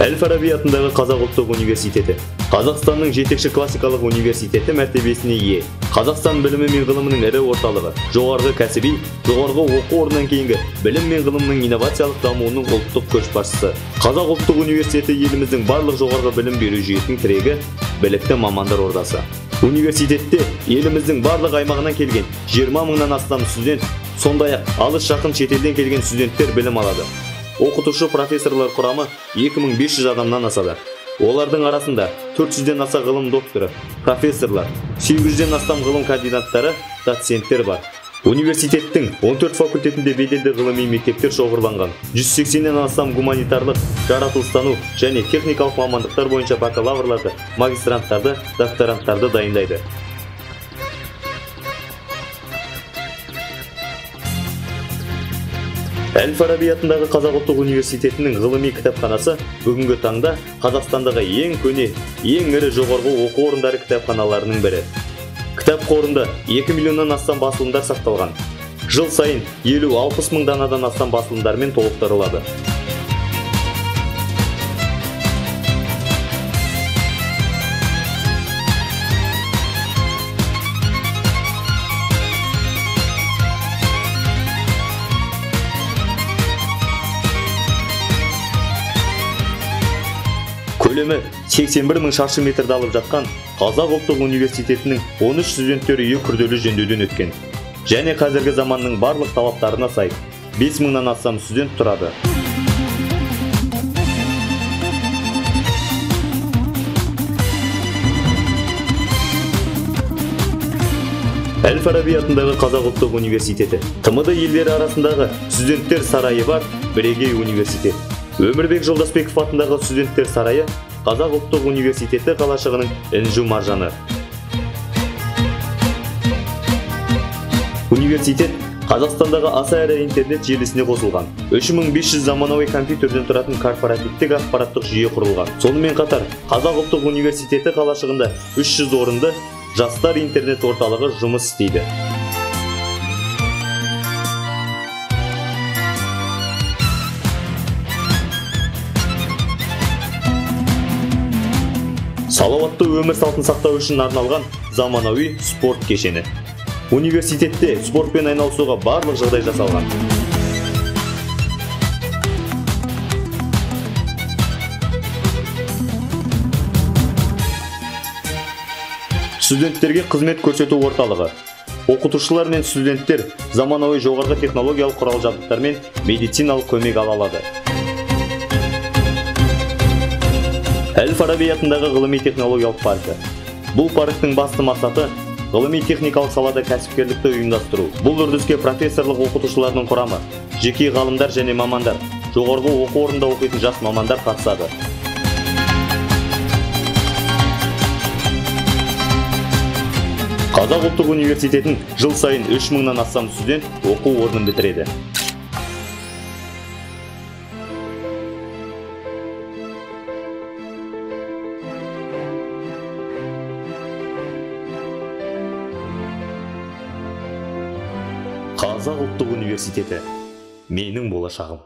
Әл-Фараби атындағы Қазақ ұлттық университеті Қазақстанның жетекші классикалық университеті мәртебесіне ие. Қазақстан білімі мен ғылымының ірі орталығы, жоғарғы кәсіби, жоғарғы оқу орнынан кейінгі білім мен ғылымның инновациялық дамуының ұлттық көшбасшысы. Қазақ ұлттық университеті еліміздің барлық жоғарғы білім беру жүйесінің тірегі, білікті мамандар ордасы. Университетте еліміздің барлық аймағынан келген 20 мыңнан астам студент, сондай-ақ алыс жақын шетелден келген студенттер білім алады. Оқытушы профессорлар құрамы 2500 адамнан асады. Олардың арасында 400-ден аса ғылым докторы, профессорлар, 800-ден астам ғылым кандидаттары, доценттер бар. Университеттің 14 факультетінде беделді ғылыми мектептер шоғырланған. 180-ден астам гуманитарлық, жаратылыстану және техникалық мамандықтар бойынша бакалаврларды, магистранттарды, докторанттарды дайындайды. Әл-Фараби атындағы Қазақ ұлттық университетінің ғылыми кітапханасы бүгінгі таңда Қазақстандағы ең көне, ең ірі жоғарғы оқу орындары кітапханаларының бірі. Кітап қорында 2 миллионнан астам басылымдар сақталған. Жыл сайын 50-60 мың данадан астам басылымдармен толықтырылады. Көлемі 81 мың шаршы метрді алып жатқан Қазақ ұлттық университетінің 13 студенттер үйі күрделі жөндеуден өткен. Және қазіргі заманның барлық талаптарына сай 5 мыңнан астам студент тұрады. Әл-Фараби атындағы Қазақ ұлттық университеті ТМД елдері арасындағы студенттер сарайы бар бірегей университет. Өмірбек Жолдасбеков атындағы студенттер сарайы Қазақ ұлттық университеті қалашығының інжу-маржаны. Университет Қазақстандағы аса ірі интернет желісіне қосылған. 3500 заманауи компьютерден тұратын корпоративтік ақпараттық жүйе құрылған. Сонымен қатар, Қазақ ұлттық университеті қалашығында 300 орынды жастар интернет орталығы жұмыс істейді. Салауатты өмір салтын сақтау үшін арналған заманауи спорт кешені. Университетте спортпен айналысуға барлық жағдай жасалған. Студенттерге қызмет көрсету орталығы. Оқытушылар мен студенттер заманауи жоғарғы технологиялық құрал жабдықтар мен медициналық көмек ала алады. Әл-Фараби атындағы ғылыми технологиялық паркі. Бұл парктың басты мақсаты ғылыми техникалық салада кәсіпкерлікті ұйымдастыру. Бұл үрдіске профессорлық оқытушылардың құрамы, жеке ғалымдар және мамандар, жоғарғы оқу орнында оқитын жас мамандар қатысады. Қазақ ұлттық университетін жыл сайын 3 мыңнан астам студент оқу орнын бітіреді. Қазақ ұлттық университеті менің болашағым.